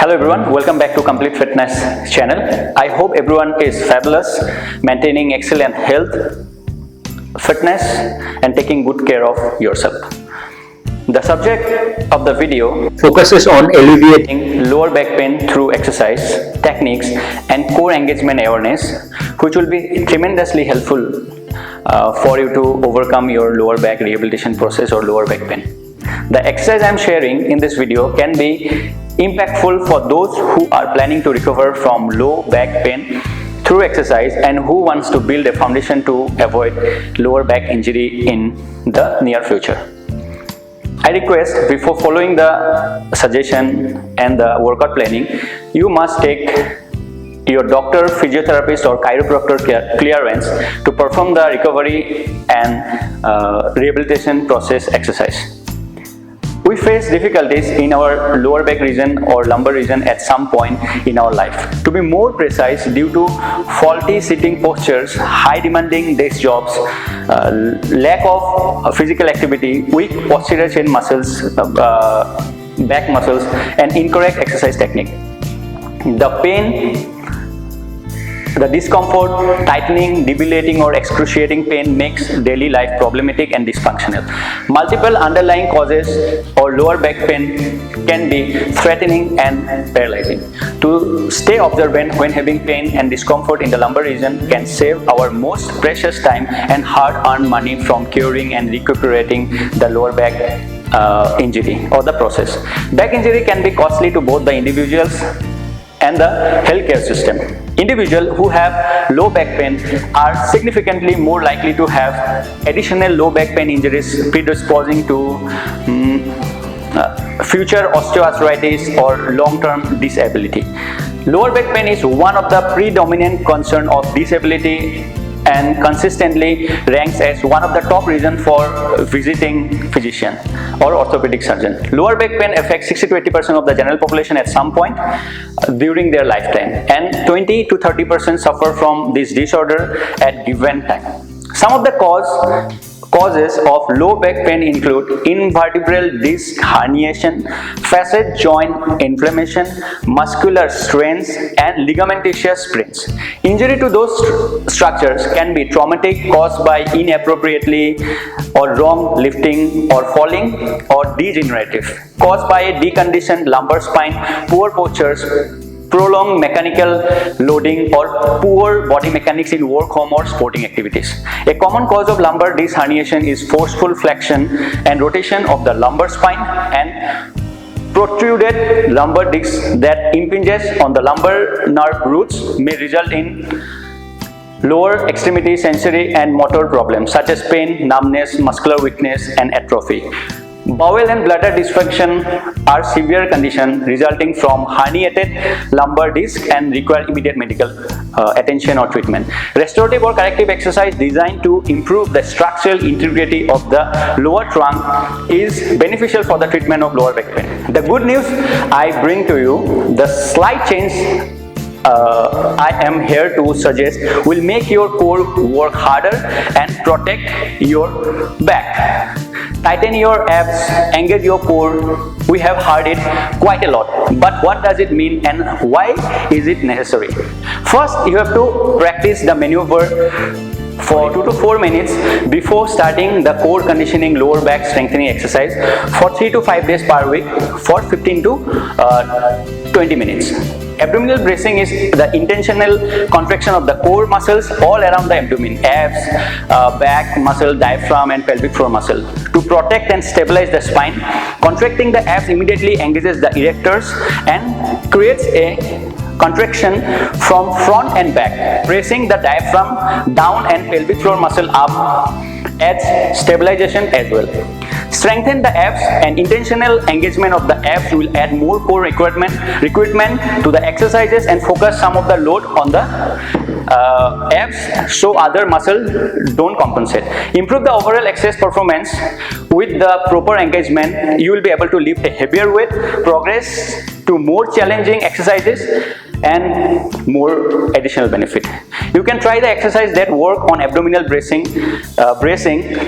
Hello everyone, welcome back to Complete Fitness channel. I hope everyone is fabulous, maintaining excellent health, fitness and taking good care of yourself. The subject of the video focuses on alleviating lower back pain through exercise, techniques and core engagement awareness, which will be tremendously helpful for you to overcome your lower back rehabilitation process or lower back pain. The exercise I am sharing in this video can be impactful for those who are planning to recover from low back pain through exercise and who wants to build a foundation to avoid lower back injury in the near future. I request, before following the suggestion and the workout planning, you must take your doctor, physiotherapist or chiropractor clearance to perform the recovery and rehabilitation process exercise. We face difficulties in our lower back region or lumbar region at some point in our life. To be more precise, due to faulty sitting postures, high demanding desk jobs, lack of physical activity, weak posterior chain muscles, back muscles and incorrect exercise technique. The pain, the discomfort, tightening, debilitating or excruciating pain makes daily life problematic and dysfunctional. Multiple underlying causes or lower back pain can be threatening and paralyzing. To stay observant when having pain and discomfort in the lumbar region can save our most precious time and hard-earned money from curing and recuperating the lower back injury or the process. Back injury can be costly to both the individuals and the healthcare system. Individuals who have low back pain are significantly more likely to have additional low back pain injuries predisposing to future osteoarthritis or long-term disability. Lower back pain is one of the predominant concerns of disability and consistently ranks as one of the top reasons for visiting physician or orthopedic surgeon. Lower back pain affects 60 to 80% of the general population at some point during their lifetime, and 20 to 30% suffer from this disorder at given time. Some of the causes of low back pain include invertebral disc herniation, facet joint inflammation, muscular strains and ligamentous sprains. Injury to those structures can be traumatic, caused by inappropriately or wrong lifting or falling, or degenerative, caused by a deconditioned lumbar spine, poor postures, prolonged mechanical loading or poor body mechanics in work, home or sporting activities. A common cause of lumbar disc herniation is forceful flexion and rotation of the lumbar spine, and protruded lumbar discs that impinges on the lumbar nerve roots may result in lower extremity sensory and motor problems such as pain, numbness, muscular weakness and atrophy. Bowel and bladder dysfunction are severe conditions resulting from herniated lumbar disc and require immediate medical attention or treatment. Restorative or corrective exercise designed to improve the structural integrity of the lower trunk is beneficial for the treatment of lower back pain. The good news I bring to you, the slight change I am here to suggest will make your core work harder and protect your back. Tighten your abs, engage your core. We have heard it quite a lot, but what does it mean and why is it necessary? First, you have to practice the maneuver for 2 to 4 minutes before starting the core conditioning lower back strengthening exercise for 3 to 5 days per week for 15 to 20 minutes. Abdominal bracing is the intentional contraction of the core muscles all around the abdomen, abs, back muscle, diaphragm and pelvic floor muscle to protect and stabilize the spine. Contracting the abs immediately engages the erectors and creates a contraction from front and back. Pressing the diaphragm down and pelvic floor muscle up adds stabilization as well. Strengthen the abs, and intentional engagement of the abs will add more core recruitment to the exercises and focus some of the load on the abs so other muscles don't compensate. Improve the overall exercise performance with the proper engagement. You will be able to lift a heavier weight, progress to more challenging exercises and more additional benefit. You can try the exercise that work on abdominal bracing,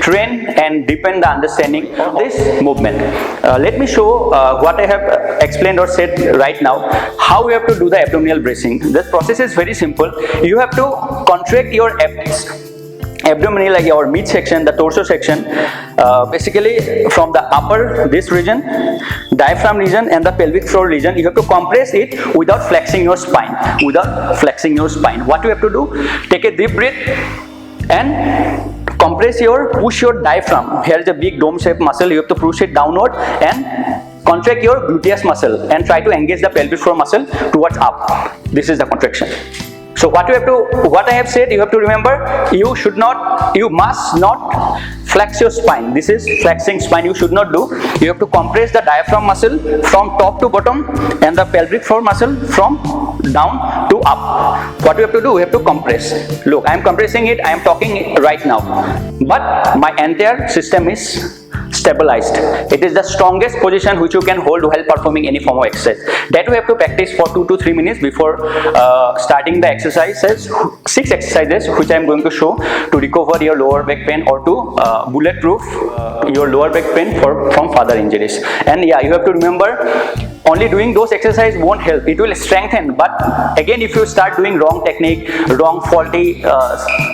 train and deepen the understanding of this movement. Let me show what I have explained or said right now, how you have to do the abdominal bracing. The process is very simple. You have to contract your abdominal, like our midsection, the torso section, basically from the upper, this region, diaphragm region and the pelvic floor region. You have to compress it without flexing your spine. What you have to do, take a deep breath and push your diaphragm. Here is a big dome shaped muscle. You have to push it downward and contract your gluteus muscle and try to engage the pelvic floor muscle towards up. This is the contraction. So what I have said, you have to remember, you must not flex your spine. This is flexing spine, you should not do. You have to compress the diaphragm muscle from top to bottom and the pelvic floor muscle from down to up. What you have to do, you have to compress. Look, I am compressing it, I am talking right now. But my entire system is stabilized. It is the strongest position which you can hold while performing any form of exercise. That you have to practice for 2 to 3 minutes before starting the exercises. 6 exercises which I am going to show to recover your lower back pain or to bulletproof your lower back pain from further injuries. And yeah, you have to remember, only doing those exercises won't help. It will strengthen, but again, if you start doing wrong technique, wrong faulty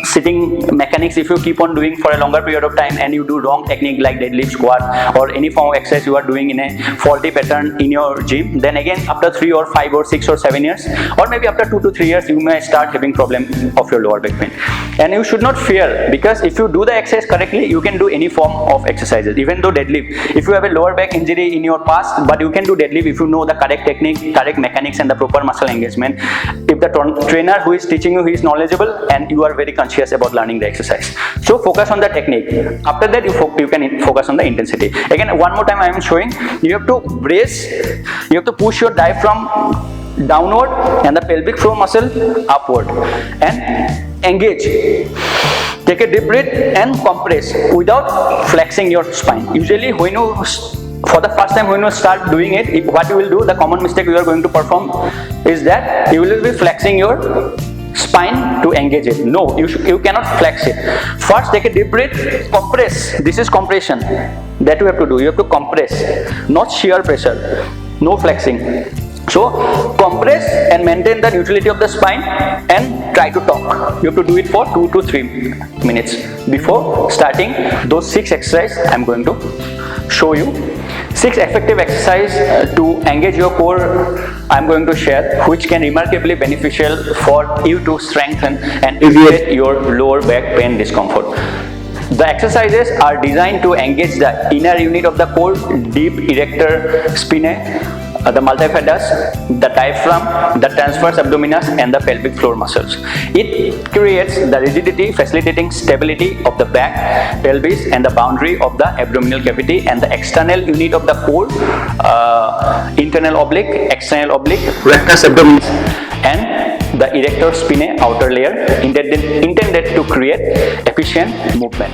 sitting mechanics, if you keep on doing for a longer period of time and you do wrong technique like deadlift, squat or any form of exercise you are doing in a faulty pattern in your gym, then again after 3 or 5 or 6 or 7 years or maybe after 2 to 3 years you may start having problem of your lower back pain. And you should not fear, because if you do the exercise correctly, you can do any form of exercises. Even though deadlift, if you have a lower back injury in your past, but you can do deadlift if you know the correct technique, correct mechanics and the proper muscle engagement. If the trainer who is teaching you, he is knowledgeable and you are very conscious about learning the exercise. So focus on the technique. After that you can focus on the intensity. Again, one more time I am showing, you have to brace, you have to push your diaphragm downward and the pelvic floor muscle upward and engage. Take a deep breath and compress without flexing your spine. Usually when you for the first time when you start doing it, what you will do, the common mistake you are going to perform is that you will be flexing your spine to engage it. No, you cannot flex it. First take a deep breath, compress. This is compression that you have to do. You have to compress, not shear pressure, no flexing. So compress and maintain the neutrality of the spine and try to talk. You have to do it for 2 to 3 minutes before starting those 6 exercises I am going to show you. 6 effective exercises to engage your core I am going to share, which can remarkably beneficial for you to strengthen and alleviate your lower back pain discomfort. The exercises are designed to engage the inner unit of the core, deep erector spinae, the multifidus, the diaphragm, the transverse abdominis and the pelvic floor muscles. It creates the rigidity, facilitating stability of the back, pelvis and the boundary of the abdominal cavity and the external unit of the core, internal oblique, external oblique, rectus abdominis and the erector spinae outer layer, intended to create efficient movement.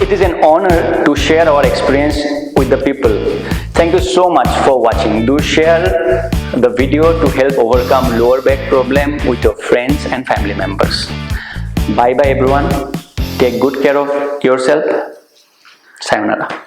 It is an honor to share our experience with the people. Thank you so much for watching. Do share the video to help overcome lower back problem with your friends and family members. Bye bye everyone. Take good care of yourself. Sayonara.